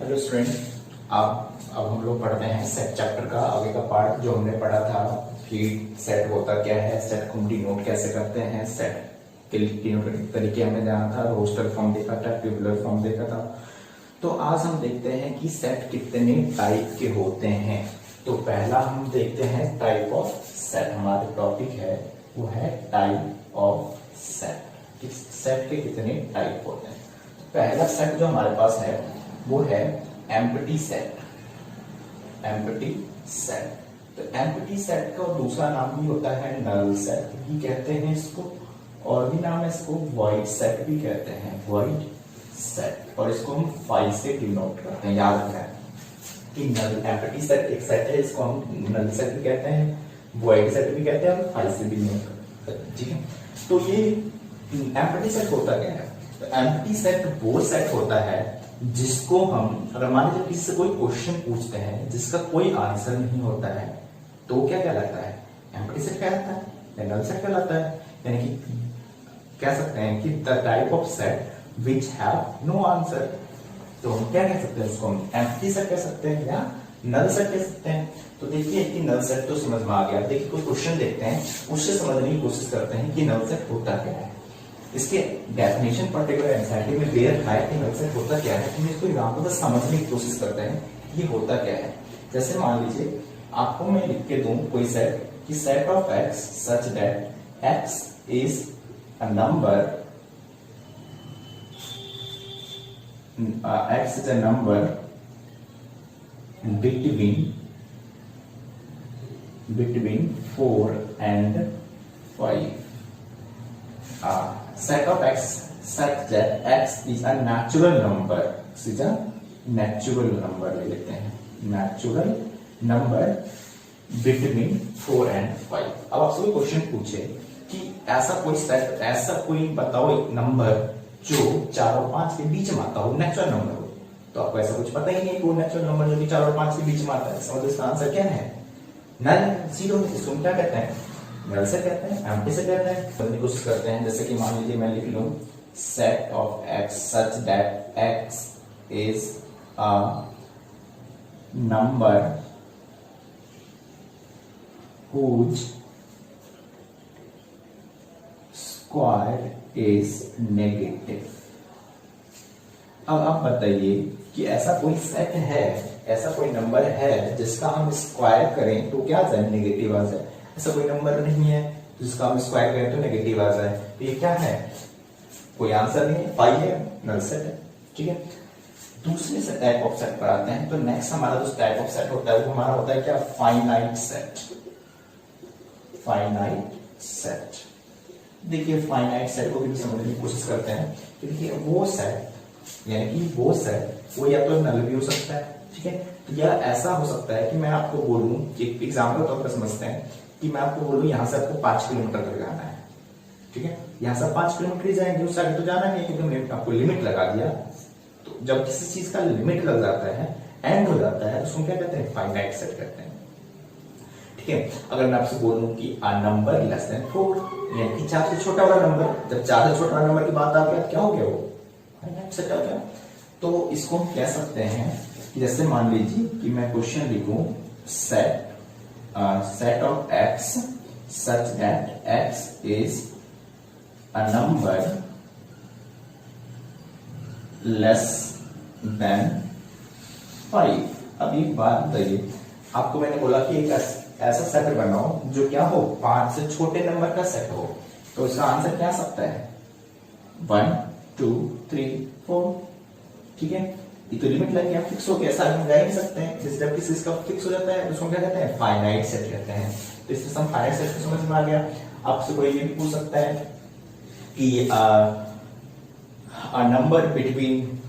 Hello student, अब हम लोग पढ़ते हैं सेट चैप्टर का आगे का पार्ट जो हमने पढ़ा था कि सेट होता क्या है, सेट को डिनोट कैसे करते हैं, सेट के तरीके हमें जाना था, रोस्टर फॉर्म देखा था, ट्यूबुलर फॉर्म देखा था। तो आज हम देखते हैं कि सेट कितने टाइप के होते हैं। तो पहला हम देखते हैं टाइप ऑफ सेट। हमारा टॉपिक है वो है टाइप ऑफ सेट। सेट के कितने टाइप होते हैं। पहला सेट जो हमारे पास है वो है एम्प्टी सेट। एम्प्टी सेट, तो एम्प्टी सेट का दूसरा नाम भी होता है नल सेट भी कहते हैं इसको, और भी नाम है इसको वॉइड सेट भी कहते हैं, वॉइड सेट। और इसको हम फाइव से डिनोट करते हैं। याद रखें कि नल एम्प्टी सेट एक सेट है, इसको हम नल सेट भी कहते हैं, वॉइड सेट भी कहते हैं, और फाइव से भी डिनोट करते हैं। ठीक है, तो ये एम्प्टी सेट होता क्या है। तो एम्प्टी सेट वो सेट होता है जिसको हम, अगर मान लीजिए किसी से कोई क्वेश्चन पूछते हैं जिसका कोई आंसर नहीं होता है, तो क्या कहलाता है, एम्प्टी सेट कहलाता है या नल सेट कहलाता है। यानी कि कह सकते हैं कि the type of set which have no answer. तो हम क्या कह सकते हैं, उसको हम एम्प्टी सेट कह सकते हैं या नल सेट कह सकते हैं। तो देखिए कि नल सेट तो समझ में आ गया। देखिए कोई क्वेश्चन देखते हैं, उससे समझने की कोशिश करते हैं कि नल सेट होता क्या है। इसके डेफिनेशन पर्टिकुलर एनसीईआरटी में दे रखा है कि नल सेट होता क्या है। हम इसको यहाँ पर समझने की कोशिश करते हैं कि ये होता क्या है। जैसे मान लीजिए आपको मैं लिख के दूं कोई सेट कि set of x such that x is a number, x is a number between 4 and 5. Set of x such that x is a natural number. X is a natural number ले लेते हैं, natural number between 4 and 5. अब आपसे कोई question पूछे कि ऐसा कोई सेट, ऐसा कोई बताओ एक नंबर जो 4 और 5 के बीच में आता हो, नेचुरल नंबर हो। तो आपको ऐसा कुछ पता ही नहीं कि वो नेचुरल नंबर जो कि 4 और 5 के बीच में आता है। समझो इसका आंसर क्या है, नल, जीरो। इसको क्या कहते हैं, नल से कहते हैं, एम्प्टी से कहते हैं। समझने की कोशिश करते हैं। जैसे कि मान लीजिए मैं लिख लूं set of x such that x is a number whose square is negative। अब आप बताइए कि ऐसा कोई सेट है, ऐसा कोई नंबर है जिसका हम स्क्वायर करें तो क्या आ जाए, नेगेटिव आ जाए। ऐसा कोई नंबर नहीं है जिसका हम स्क्वायर करें तो नेगेटिव आ जाए। तो ये क्या है, कोई आंसर नहीं है, पाई है, नल सेट है। ठीक है, दूसरे से टाइप ऑफ सेट पर आते हैं। तो नेक्स्ट हमारा जो टाइप ऑफ सेट होता है वो हमारा होता है क्या, फाइनाइट सेट। फाइनाइट सेट, देखिए फाइनाइट सेट को भी समझने की कोशिश करते हैं कि देखिए वो सेट, यानी कि वो सेट वो या तो नल भी हो सकता है, ठीक है, या ऐसा हो सकता है कि मैं आपको बोलूं कि एग्जाम्पल तौर पर समझते हैं कि मैं आपको बोलूं यहां से आपको 5 किलोमीटर तक जाना है। ठीक है, यहां से 5 किलोमीटर ही जाएंगे, उस साइड तो जाना नहीं है क्योंकि हमने आपको लिमिट लगा दिया। तो जब किसी चीज का लिमिट लग जाता है, एंड हो जाता है, उसको क्या कहते हैं, फाइनाइट सेट कहते हैं। ठीक है, अगर मैं आपसे बोलूं कि a नंबर लेस देन 4, यानी कि 4 से छोटा वाला नंबर, जब 4 से छोटा वाला नंबर की बात आ गया क्या हो गया, वो फाइनाइट सेट हो गया। तो इसको हम कह सकते हैं कि जैसे मान लीजिए कि मैं क्वेश्चन लिखूं set of x such that x is a number less than 5। अब एक बात बताइए, आपको मैंने बोला कि एक ऐसा सेट बनाओ जो क्या हो, 5 से छोटे नंबर का सेट हो। तो इसका आंसर क्या आ सकता है, 1 2 3 4। ठीक है, ये तो लिमिट लग गया, फिक्स हो गया, सारे हम जा ही नहीं सकते हैं। जब किसी का फिक्स हो जाता है तो उसको क्या कहते हैं, फाइनाइट सेट कहते हैं। तो इससे हम फाइनाइट सेट को समझ में आ गया। आपसे कोई ये भी पूछ सकता है कि नंबर बिटवीन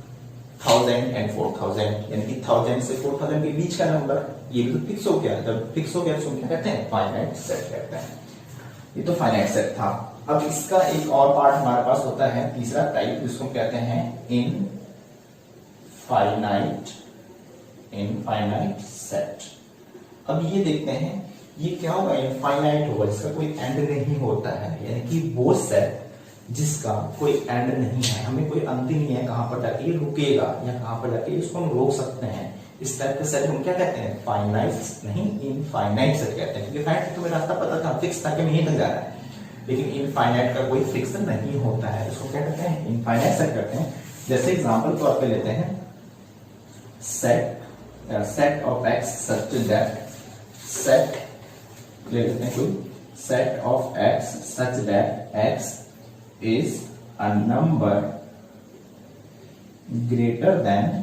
1000 एंड 4000, यानी कि 1000 से 4000 के बीच का नंबर, ये भी तो फिक्स हो गया। जब फिक्स हो गया तो क्या कहते हैं, फाइनाइट सेट कहते हैं। ये तो फाइनाइट सेट था। अब इसका एक और पार्ट हमारे पास होता है, तीसरा टाइप, जिसको कहते हैं इनफाइनाइट सेट। अब ये देखते हैं ये क्या होगा, इनफाइनाइट होगा, इसका कोई एंड नहीं होता है। यानी कि वो सेट जिसका कोई एंड नहीं है, हमें कोई अंत ही नहीं है कहां पर जाके ये रुकेगा या कहां पर जाके इसको हम रोक सकते हैं। इस टाइप के सेट हम क्या कहते हैं, फाइनाइट नहीं इनफाइनाइट सेट कहते हैं। क्योंकि फाइनाइट तुम्हें रास्ता पता था, फिक्स था कि यहीं तक जा रहा है, लेकिन इनफाइनाइट का कोई फिक्स नहीं होता है, इसको क्या कहते हैं, इनफाइनाइट सेट कहते हैं। जैसे एग्जांपल तौर पे लेते हैं set of x such that, set ले लेते हैं कोई set of x such that x is a number greater than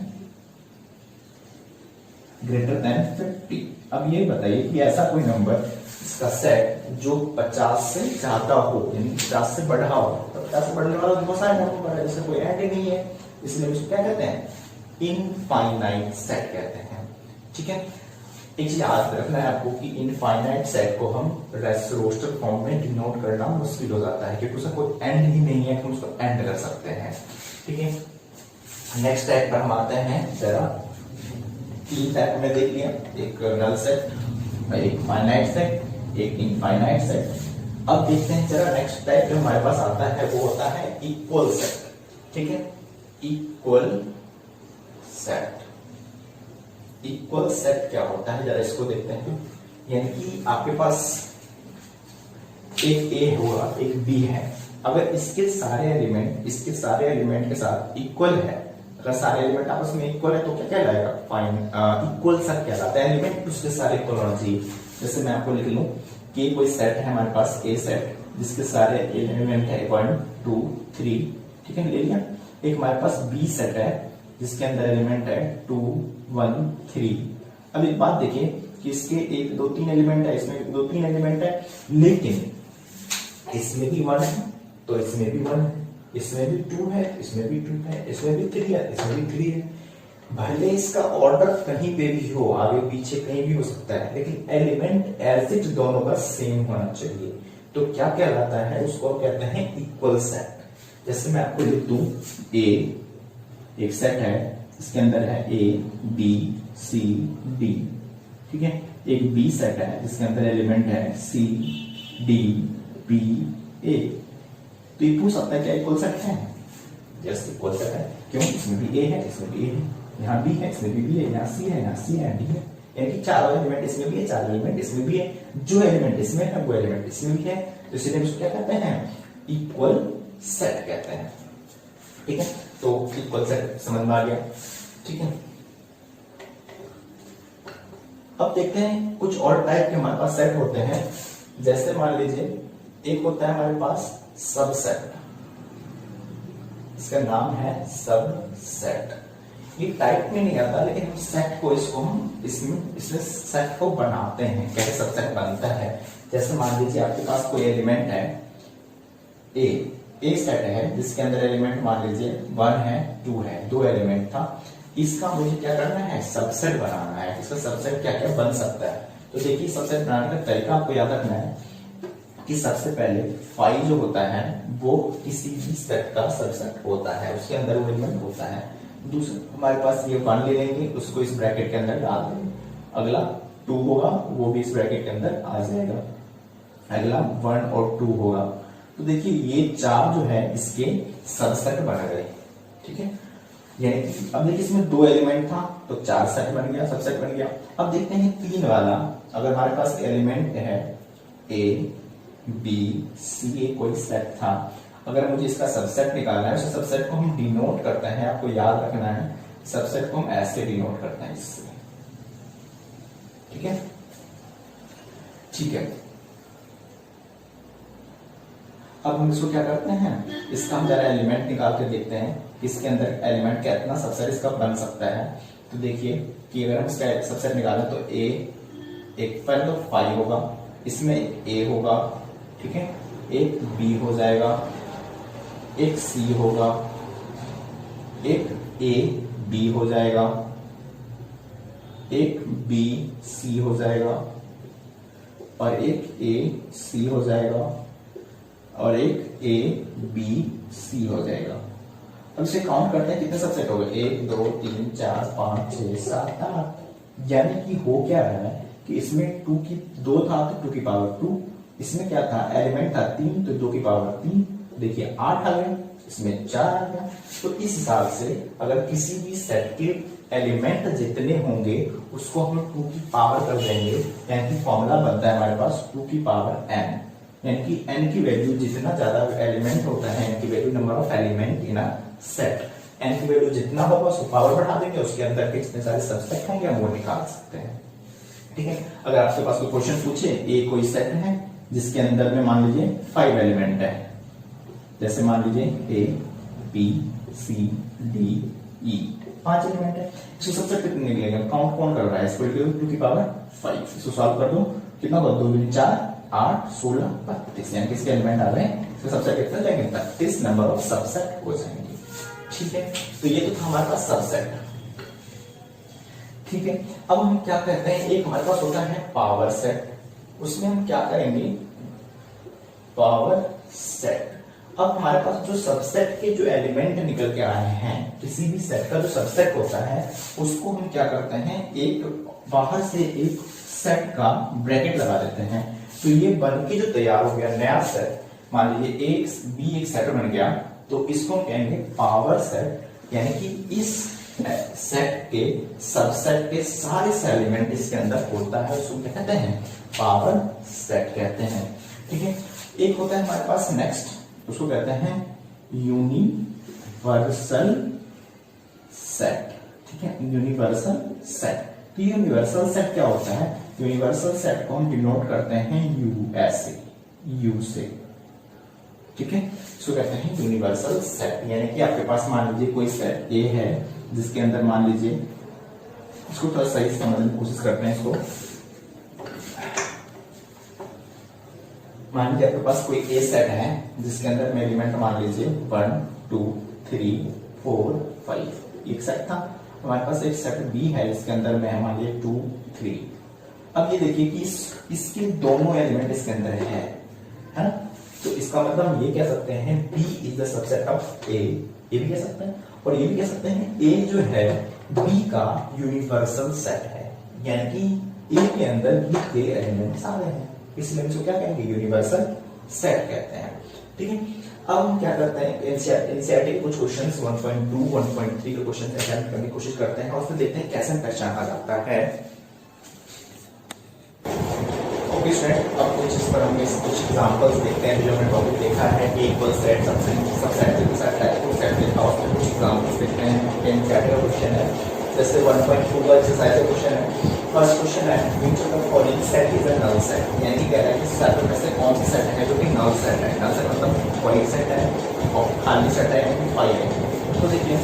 50। अब ये बताइए कि ऐसा कोई नंबर इसका सेट जो 50 से ज्यादा हो, यानी 50 से बढ़ा हो। तो 50 से बढ़ने वाला बहुत सारे नंबर है, जिससे कोई एंड ही नहीं है, इसलिए उसको क्या कहते हैं, इनफाइनाइट सेट कहते हैं। ठीक है, एक चीज याद रखना है आपको कि इनफाइनाइट सेट को हम रोस्टर फॉर्म में डिनोट करना मुश्किल हो जाता है, क्योंकि उसका कोई एंड ही नहीं है कि हम उसको एंड कर सकते हैं। ठीक है, नेक्स्ट टाइप पर हम आते हैं। जरा 3 टाइप में देख लिया, एक नल सेट, एक फाइनाइट सेट, एक इनफाइनाइट सेट। अब देखते हैं जरा नेक्स्ट टाइप जो हमारे पास आता है वो होता है इक्वल सेट। ठीक है, इक्वल सेट। इक्वल सेट क्या होता है, जरा इसको देखते हैं। यानी कि आपके पास एक ए होगा, एक बी है, अगर इसके सारे एलिमेंट के साथ इक्वल है, अगर सारे एलिमेंट आपस में इक्वल है तो क्या कहलाएगा, फाइन इक्वल सेट कहलाता है। एलिमेंट उसके सारे इक्वल होना चाहिए। जैसे मैं आपको लिख लूं कि कोई सेट है हमारे पास ए सेट, जिसके सारे एलिमेंट है 1 2 3, ठीक है, ले लिया। एक हमारे पास बी सेट है जिसके अंदर एलिमेंट है 2 1 3। अब एक बात देखिए कि इसके 1 2 3 एलिमेंट है, इसमें 2 3 एलिमेंट है, लेकिन इसमें भी 1 है तो इसमें भी 1 है, इसमें भी 2 है, इसमें भी 2 है, इसमें भी 3 है, इसमें भी 3 है। भले इसका ऑर्डर कहीं पे भी हो, आगे पीछे कहीं भी हो सकता है, लेकिन एलिमेंट एज इट दोनों का सेम होना चाहिए। तो क्या कहलाता है, उसको कहते हैं इक्वल सेट। जैसे मैं आपको लिख दूं ए, एक सेट है, इसके अंदर है ए बी सी डी, ठीक है। एक बी सेट है जिसके अंदर एलिमेंट है सी डी बी ए। तो ये पूछ सकता है क्या इक्वल सेट है? यस, इक्वल सेट है। क्यों? इसमें भी ए है, इसमें भी ए है, यहाँ बी है, इसमें भी बी है, यहाँ सी है, यहाँ सी है, डी है। यानी कि 4 एलिमेंट इसमें भी है, 4 एलिमेंट इसमें भी है, जो एलिमेंट इसमें है वो एलिमेंट इसमें भी है। तो इसलिए उसको क्या कहते हैं, इक्वल सेट कहते हैं। ठीक है, तो इक्वल सेट समझ में आ गया। ठीक है, अब देखते हैं कुछ और टाइप के हमारे पास सेट होते हैं। जैसे मान लीजिए एक होता है हमारे पास सबसेट, इसका नाम है सबसेट। ये टाइप में नहीं आता, लेकिन हम सेट को इसमें सेट को बनाते हैं। कैसे सबसेट बनता है, जैसे मान लीजिए आपके पास कोई एलिमेंट है ए सेट है जिसके अंदर एलिमेंट मान लीजिए 1 है 2 है, 2 एलिमेंट था। इसका मुझे क्या करना है, सबसेट बनाना है। इसका सबसेट क्या क्या बन सकता है, तो देखिए सबसेट बनाने का तरीका आपको याद रखना है कि सबसे पहले फाइव जो होता है वो किसी भी सेट का सबसेट होता है, उसके अंदर वो एलिमेंट होता है। दूसरा हमारे पास ये 1 ले लेंगे, उसको इस ब्रैकेट के अंदर डाल देंगे। अगला 2 होगा, वो भी इस ब्रैकेट के अंदर आ जाएगा। अगला 1 और 2 होगा। तो देखिए ये 4 जो है इसके सबसेट बन गए। ठीक है, यानी कि अब देखिए इसमें 2 एलिमेंट था तो 4 सेट बन गया, सबसेट बन गया। अब देखते हैं 3 वाला, अगर हमारे पास एलिमेंट है ए बी सी, कोई सेट था, अगर मुझे इसका सबसेट निकालना है, उस सबसेट को हम डिनोट करते हैं, आपको याद रखना है, सबसेट को हम ऐसे डिनोट करते हैं इससे। ठीक है, ठीक है। अब हम इसको क्या करते हैं, इसका हम जरा एलिमेंट निकाल के देखते हैं इसके अंदर एलिमेंट कितना सबसेट इसका बन सकता है। तो देखिए कि अगर हम इसका सबसेट निकालें तो ए एक पहले तो 5 होगा, इसमें ए होगा, ठीक है, एक बी हो जाएगा, एक सी होगा, एक ए बी हो जाएगा, एक बी सी हो जाएगा, और एक ए सी हो जाएगा, और एक ए बी सी हो जाएगा। अब इसे काउंट करते हैं कितने सबसेट हो गए, 1 2 3 4 5 6 7 8। यानी कि हो क्या रहा है कि इसमें 2 था तो 2 की पावर 2, इसमें क्या था एलिमेंट था 3 तो 2 की पावर 3, देखिए 8 आ गया, इसमें 4 आ गया। तो इस हिसाब से अगर किसी भी सेट के एलिमेंट जितने होंगे उसको हम 2 की पावर कर देंगे, यानी कि फॉर्मूला बनता है हमारे पास 2 की पावर n, यानी कि n की वैल्यू जितना ज्यादा एलिमेंट होता है, n की value number of element in a set, n की वैल्यू जितना होगा उसको पावर बढ़ा देंगे, उसके अंदर के जितने सारे सबसेट होंगे हम वो निकाल सकते हैं। ठीक है, अगर आपके पास कोई क्वेश्चन पूछे, ए कोई सेट है जिसके अंदर में मान लीजिए 5 एलिमेंट है, जैसे मान लीजिए A B C D E 5 element है, इसको सबसे कितने निकलेगा, काउंट कौन कर रहा है, इसको 2 की पावर 5, इसको सॉल्व कर दो, कितना होगा 2 दूनी 4 8 16 32, यानी किसके एलिमेंट आ रहे हैं, इसको सबसेट कितने जाएंगे 32 नंबर ऑफ सबसेट हो जाएंगे। ठीक है, तो ये तो था हमारे पास सबसेट। ठीक है, अब हम क्या कहते हैं, एक हमारे पास होता है पावर सेट, उसमें हम क्या करेंगे, पावर सेट। अब हमारे पास जो सबसेट के जो एलिमेंट निकल के आए हैं, किसी भी सेट का जो सबसेट होता है उसको हम क्या करते हैं, एक बाहर से एक सेट का ब्रैकेट लगा देते हैं, तो ये बन के जो तैयार हो गया नया सेट, मान लीजिए एक बी एक सेट बन गया, तो इसको कहेंगे पावर सेट, यानी कि इस सेट के सबसेट के सारे एलिमेंट इसके अंदर होता है, उसको क्या कहते हैं, पावर सेट कहते हैं। ठीक है, एक होता है हमारे पास नेक्स्ट, उसको कहते हैं यूनिवर्सल सेट। ठीक है, यूनिवर्सल सेट। तो यूनिवर्सल सेट क्या होता है, यूनिवर्सल सेट को हम डिनोट करते हैं यू ऐसे, यू से। ठीक है, इसको कहते हैं यूनिवर्सल सेट, यानी कि आपके पास मान लीजिए कोई सेट ए है जिसके अंदर मान लीजिए, इसको थोड़ा सही समझने की कोशिश करते हैं, इसको मान लीजिए आपके पास कोई ए सेट है जिसके अंदर में एलिमेंट मान लीजिए 1 2 3 4 5, एक सेट था। हमारे पास एक सेट बी है जिसके अंदर में मान लीजिए 2 3। अब ये देखिए कि इसके दोनों एलिमेंट इसके अंदर है ना, तो इसका मतलब हम ये कह सकते हैं B is the subset of A, ये भी कह सकते हैं, और ये भी कह सकते हैं ए जो है बी का यूनिवर्सल सेट है, यानी कि ए के अंदर बी के एलिमेंट्स आ रहे हैं, इसलिए इसको क्या कहेंगे, यूनिवर्सल सेट कहते हैं। ठीक है, अब हम क्या करते हैं, एनसीईआरटी के कुछ क्वेश्चंस 1.2 1.3 के क्वेश्चन अटेम्प्ट करने की कोशिश करते हैं और फिर देखते हैं कैसे पहचाना जाता है। ओके स्टूडेंट, अब कुछ इस पर हम कुछ एग्जांपल्स देखते हैं जो हमने टॉपिक देखा है, ए इक्वल सेट, सबसेट के साथ टाइप सेट देखा, उसमें कुछ एग्जांपल्स देखते हैं। एनसीईआरटी का क्वेश्चन है, जैसे 1.2 का एक्सरसाइज का क्वेश्चन है। फर्स्ट क्वेश्चन है which of the following set is a null set, यानी कह रहा है कि सेट में से कौन सा सेट है जो कि नल सेट है। नल सेट मतलब वही सेट है और खाली सेट है, यानी 5 है। तो देखिए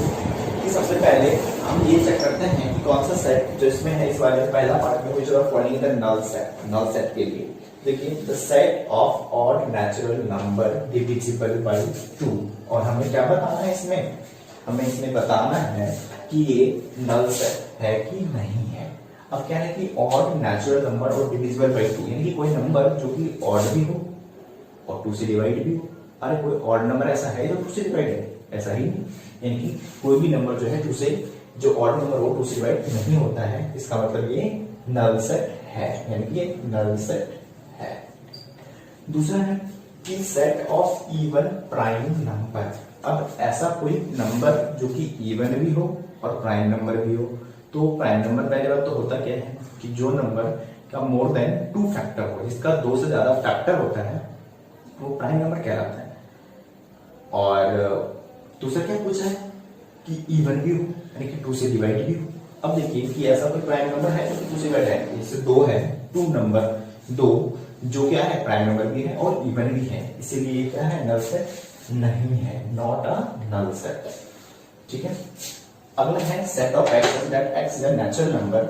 कि सबसे पहले हम ये चेक करते हैं कि कौन सा सेट जो इसमें है, इस वाले पहला पार्ट में which of the following the null set. Null set के लिए देखिए the set of odd natural number divisible by 2, और हमें क्या बताना है इसमें, हमें इसमें बताना है कि ये नल सेट है कि नहीं है। अब क्या है कि ऑड नेचुरल नंबर और डिविजिबल बाय 2, यानी कि कोई नंबर जो कि ऑड भी हो और 2 से डिवाइड भी हो। अरे कोई ऑड नंबर ऐसा है जो 2 से डिवाइड है, ऐसा ही नहीं, यानी कि कोई भी नंबर जो है 2 से, जो ऑड नंबर वो 2 से डिवाइड नहीं होता है, इसका मतलब ये नल सेट है, यानी कि ये नल सेट है। दूसरा है कि set of even prime number. अब ऐसा कोई नंबर जो कि इवन भी हो और प्राइम नंबर भी हो, तो प्राइम नंबर पहले बात तो होता क्या है कि जो नंबर का मोर देन 2 फैक्टर हो, जिसका 2 से ज्यादा फैक्टर होता है वो प्राइम नंबर कहलाता है। और दूसरा क्या पूछा है कि इवन भी हो, यानी कि 2 से डिवाइड भी हो। अब देखिए कि ऐसा कोई प्राइम नंबर है जो 2 से डिवाइड है, जैसे 2 है, 2 नंबर 2 जो क्या है प्राइम नंबर भी है और इवन भी है, इसीलिए ये क्या है, नल सेट नहीं है, नॉट अ नल सेट। ठीक है, अगला है set of x that x is a natural number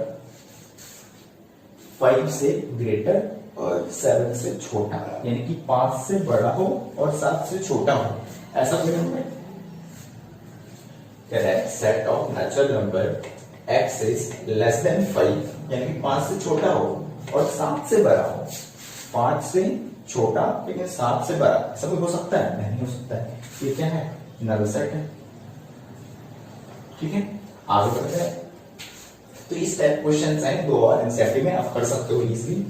5 से ग्रेटर और 7 से छोटा, यानी कि 5 से बड़ा हो और 7 से छोटा हो, ऐसा कोई नंबर कह रहा है। Set of natural number x is less than 5, यानी कि 5 से छोटा हो और 7 से बड़ा हो। 5 से छोटा लेकिन 7 से बड़ा, ऐसा कोई हो सकता है, नहीं हो सकता है, ये क्या है, नल सेट है। ठीक है, आगे बढ़ते हैं। तो इस टाइप क्वेश्चन हैं 2 और एनसीईआरटी में आप कर सकते हो इजीली।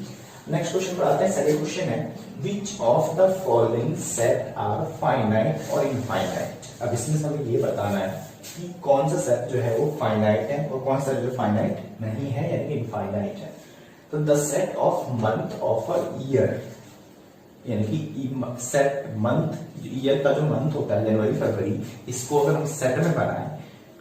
नेक्स्ट क्वेश्चन पर आते हैं। सेकंड क्वेश्चन है which of the following set are finite और इनफाइनाइट। अब इसमें हमें ये बताना है कि कौन सा सेट जो है वो फाइनाइट है और कौन सा जो फाइनाइट नहीं है यानी कि इनफाइनाइट है। तो the set of month of a year, यानी कि सेट मंथ, ईयर का जो मंथ होता है जनवरी फरवरी, इसको अगर हम सेट में बनाएं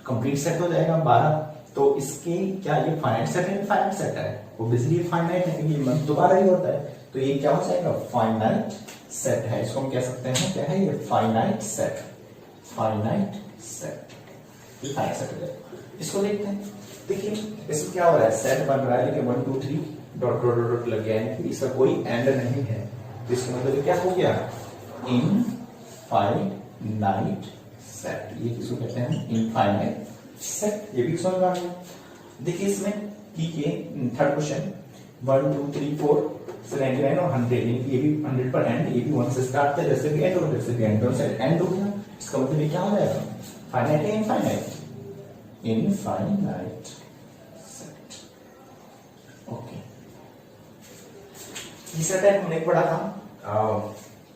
कंप्लीट सेट हो जाएगा 12। तो इसके क्या ये फाइनाइट सेट है, इनफाइनाइट सेट है? ऑब्वियसली फाइनाइट है क्योंकि मंथ दोबारा ही होता है, तो ये क्या हो जाएगा फाइनाइट सेट है। इसको हम कह सकते हैं क्या है ये फाइनाइट सेट, फाइनाइट सेट, ये फाइनाइट सेट हो जाएगा। इसको देखते हैं। देखिए इसमें क्या हो रहा है, सेट बन रहा है लेकिन 1 2 3 डॉट डॉट डॉट लग गया है, इसका कोई एंड नहीं है। तो इसका मतलब क्या हो गया इनफाइनाइट सेट। ये किसको कहते हैं इनफाइनाइट सेट। ये भी समझ में आ गया। देखिए इसमें कीजिए थर्ड क्वेश्चन 1 2 3 4 99 और 100, ये भी 100 पर एंड, ये भी 1 से स्टार्ट है, जैसे भी एंड हो जैसे भी एंड हो सेट एंड हो गया। इसका मतलब ये क्या हो जाएगा फाइनाइट है इनफाइनाइट, इनफाइनाइट सेट। ओके तीसरा टाइप हमने पढ़ा था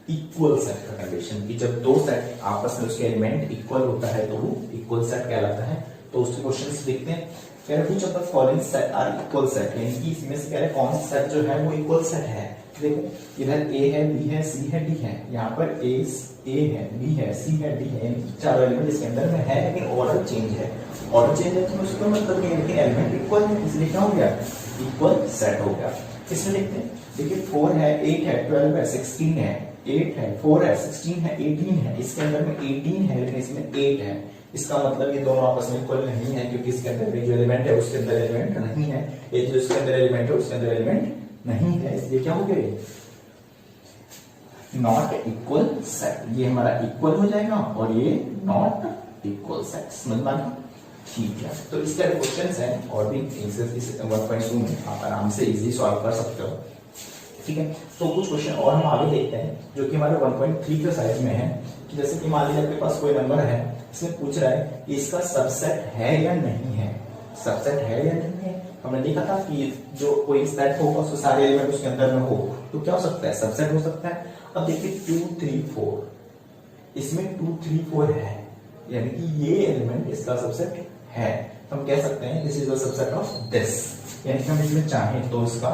इक्वल सेट का कंडीशन कि जब दो सेट आपस में उसके एलिमेंट इक्वल होता है तो वो इक्वल सेट कहलाता है। तो उसके क्वेश्चंस देखते हैं। कह रहे which of the following set are equal set, यानी कि इसमें से कह रहे कौन सा सेट जो है वो इक्वल सेट है। देखो इधर ए है, बी है, सी है, डी है, यहाँ पर ए है, बी है, सी है, डी है, चारों एलिमेंट इसके अंदर में है लेकिन ऑर्डर चेंज है। ऑर्डर चेंज है तो उसका मतलब ये है कि एलिमेंट इक्वल है, इसलिए क्या हो गया इक्वल सेट हो गया। इसमें देखते हैं। देखिए 4 है, 8 है, 12 है, 16 है, 8 है, 4 है, 16 है, 18 है, इसके अंदर में 18 है लेकिन इसमें 8 है। इसका मतलब ये दोनों आपस में इक्वल नहीं है क्योंकि इसके अंदर जो एलिमेंट है उसके अंदर एलिमेंट नहीं है, ये जो इसके अंदर एलिमेंट है उसके अंदर एलिमेंट नहीं है, इसलिए क्या हो गया नॉट इक्वल सेट। ये हमारा इक्वल हो जाएगा और ये नॉट इक्वल सेट। समझ में आ गया? ठीक है। तो इस तरह क्वेश्चंस हैं और भी इस 1.2 में आप आराम से इजीली सॉल्व कर सकते हो। ठीक है। तो कुछ क्वेश्चन और हम आगे देखते हैं जो कि हमारे 1.3 के साइज में है। कि जैसे कि मान लीजिए आपके पास कोई नंबर है, इसमें पूछ रहा है कि इसका सबसेट है या नहीं है। सबसेट है या नहीं है, हमने देखा था कि जो कोई सेट होगा उसके सारे एलिमेंट उसके अंदर में हो तो क्या हो सकता है सबसेट हो सकता है। अब देखिए 2 3 4, इसमें 2 3 4 है यानी कि ये एलिमेंट इसका सबसेट है। तो हम कह सकते हैं this is the subset of this, यानी कि हम इसमें चाहें तो इसका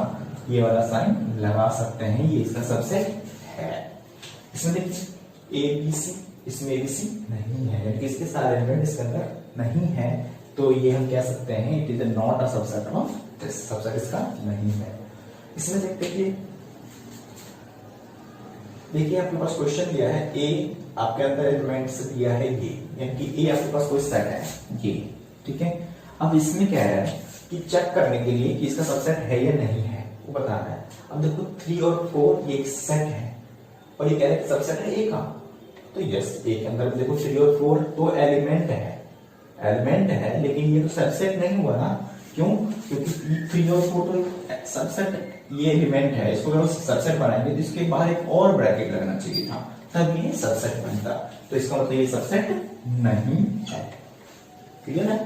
ये वाला साइन लगा सकते हैं, ये इसका सबसेट है। इसमें देखिए ABC, इसमें ABC नहीं है यानी कि इसके सारे एलिमेंट इसके अंदर नहीं है, तो ये हम कह सकते हैं it is not a subset of this, subset इसका नहीं है। इसमें देखते हैं देखिए आपके पास क्वेश्चन दिया है A आपके अंदर एलिमेंट्स दिया है ये, यानी कि A आपके पास कोई सेट है ये, ठीक है। अब इसमें क्या है कि चेक करने के लिए कि इसका सबसेट है या नहीं है वो बताना है। अब देखो 3 और 4 ये एक सेट है और ये कह रहे हैं सबसेट है A का, तो यस A के अंदर देखो 3 और 4 तो एलिमेंट है लेकिन ये तो सबसेट नहीं हुआ ना। क्यों? क्योंकि 3 और 4 तो सबसेट, ये एलिमेंट है, इसको अगर सबसेट बनाएंगे तो इसके बाहर एक और ब्रैकेट लगना चाहिए था तब ये सबसेट बनता, तो इसका मतलब ये सबसेट नहीं है। क्लियर है?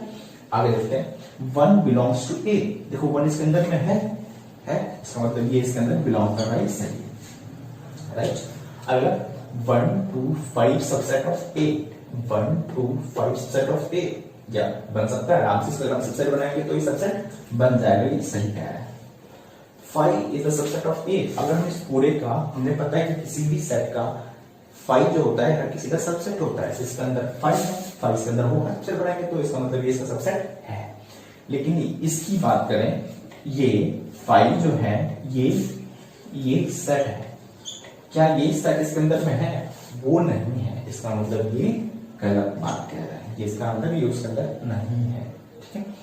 आगे देखते हैं 1 बिलोंग्स टू A। देखो 1 इसके अंदर में है इसका मतलब ये इसके अंदर बिलोंग कर रहा है, सही है, राइट। अगर 1 2 5 subset of A, 1 2 5 subset of A या बन सकता है आराम से, इसको हम सबसेट बनाएंगे तो ये सबसेट बन जाएगा, ये सही कह रहा है। 5 is the subset of A। अगर हम इस पूरे का, हमने पता है कि किसी भी सेट का 5 जो होता है हर किसी का सबसेट होता है, इसके अंदर 5 है, 5 इसके अंदर होगा, सबसेट बनाएंगे तो इसका मतलब ये इसका सबसेट है। लेकिन इसकी बात करें, ये 5 जो है ये सेट है, क्या ये सेट इसके अंदर में है? वो नहीं है, इसका मतलब ये गलत बात कह रहा है, ये इसका अंदर ये उसके अंदर नहीं है, ठीक है।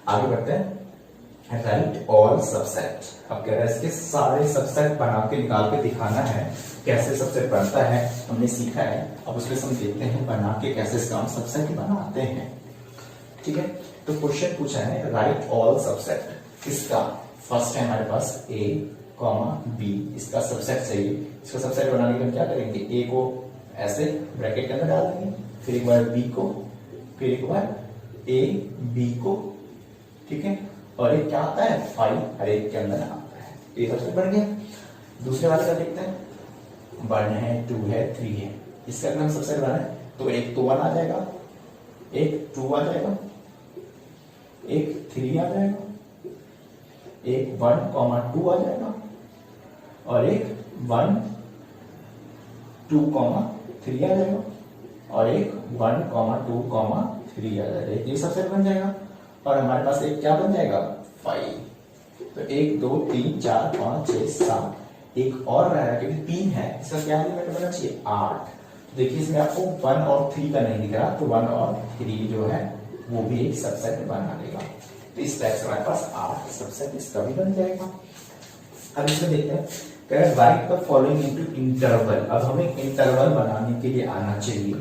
आगे बढ़ते हैं, राइट ऑल सबसेट। अब कह रहा है इसके सारे सबसेट बना के निकाल के दिखाना है, कैसे सबसेट बनता है हमने सीखा है, अब उसके हम देखते हैं बना के कैसे इसका हम सबसेट बनाते हैं, ठीक है। तो क्वेश्चन पूछा है राइट ऑल सबसेट, इसका फर्स्ट है हमारे पास A, B, इसका सबसेट चाहिए। इसका सबसेट बनाने के लिए क्या करेंगे, A को ऐसे ब्रैकेट के अंदर डाल देंगे, फिर एक बार B को, फिर एक बार A B को, ठीक है। और एक क्या आता है 5 हर एक के अंदर आता है, तो ये सबसे बन गया। दूसरे वाले का देखते हैं, 1 है, 2 है, 3 है, इसका अगर हम सबसे बनाए तो एक तो 1 आ जाएगा, एक 2 आ जाएगा, एक 3 आ जाएगा, एक 1, 2 आ जाएगा और एक 1, 2, 3 आ जाएगा और एक 1, 2, 3 आ जाएगा। ये सबसे बन जाएगा और हमारे पास एक क्या बन जाएगा 5। तो 1 2 3 4 5 6 7, एक और रह रहा है क्योंकि 3 है, इसका क्या एलिमेंट बनना चाहिए 8। देखिए इसमें आपको 1 और 3 का नहीं दिख रहा, तो 1 और 3 जो है वो भी एक सबसेट बना लेगा। तो इस टाइप से हमारे पास 8 सबसेट इसका भी बन जाएगा। अब इसमें देखते हैं, right the following into interval. अब हमें इंटरवल बनाने के लिए आना चाहिए।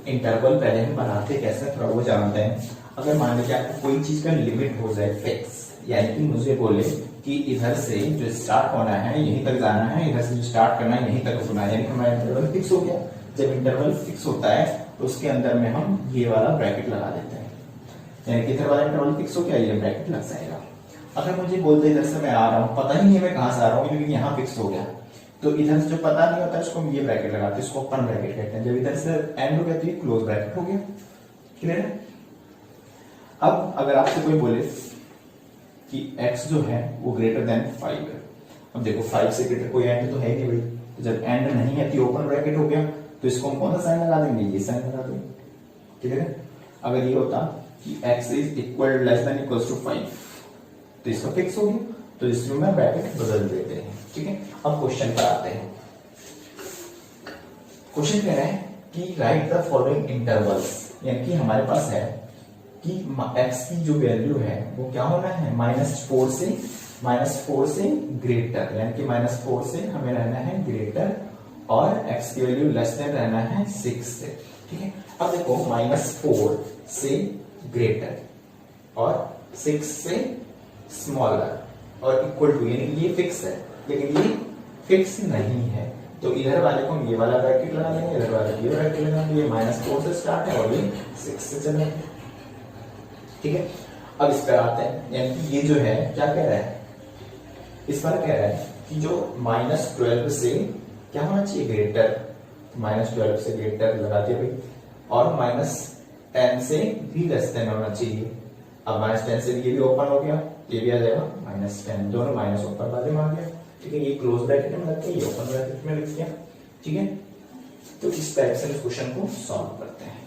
इंटरवल पहले हम बनाते कैसे, थोड़ा वो जानते हैं। अगर मान लीजिए आपको कोई चीज का लिमिट हो जाए फिक्स, यानी कि मुझे बोले कि इधर से जो स्टार्ट होना है यहीं तक जाना है, इधर से जो स्टार्ट करना है यहीं तक रुकना है, यानी हमारा इंटरवल फिक्स हो गया। जब इंटरवल फिक्स होता है तो उसके अंदर में हम ये वाला ब्रैकेट लगा देते हैं, यानी कि इधर वाला इंटरवल फिक्स हो गया, ये ब्रैकेट लग जाएगा। अगर मुझे बोलते इधर से मैं आ रहा हूँ, पता ही नहीं है मैं कहां से आ रहा हूँ क्योंकि यहाँ फिक्स हो गया, तो इधर से जो पता नहीं होता इसको हम ये ब्रैकेट लगाते हैं, इसको ओपन ब्रैकेट कहते हैं। जब इधर से एंड हो गया तो ये क्लोज ब्रैकेट हो गया। क्लियर है? अब अगर आपसे कोई बोले कि x जो है वो ग्रेटर देन 5 है, अब देखो 5 से ग्रेटर कोई एंड तो है नहीं भाई, तो जब एंड नहीं है तो ओपन ब्रैकेट हो गया, तो इसको हम कौन सा साइन लगा देंगे, ये साइन लगा देंगे। क्लियर है? अगर ये होता कि x is equal less than equals to 5 तो इसका फिक्स हो गया, तो इसमें मैं ब्रैकेट बदल देते हैं। ठीक है, अब क्वेश्चन पर आते हैं। क्वेश्चन कह रहा है कि राइट द फॉलोइंग इंटरवल्स, यानी कि हमारे पास है कि x की जो वैल्यू है वो क्या होना है -4 से ग्रेटर, यानी कि -4 से हमें रहना है ग्रेटर और x की वैल्यू लेस देन रहना है 6 से। ठीक है, अब देखो -4 से ग्रेटर और 6 से स्मॉलर और इक्वल टू, यानी ये फिक्स है लेकिन ये फिक्स नहीं है, तो इधर वाले को हम ये वाला ब्रैकेट लगा लेंगे, इधर वाले ये ब्रैकेट लगा लेंगे। ये -4 से स्टार्ट है और ये 6 से चलेगा। ठीक है, अब इस पर आते हैं, यानी कि ये जो है क्या कह रहा है, इस पर कह रहा है कि जो -12 से क्या होना चाहिए ग्रेटर, -12 से ग्रेटर लगा दिया भाई, और -10 से भी लेस देन होना चाहिए। अब -10 से ये भी ओपन हो गया, ये भी आ जाएगा -10, दोनों माइनस ऊपर वाले में आ गया। ठीक है, ये क्लोज ब्रैकेट में लगता है, ये ओपन ब्रैकेट में लिख दिया। ठीक है, तो इस टाइप से क्वेश्चन को सॉल्व करते हैं।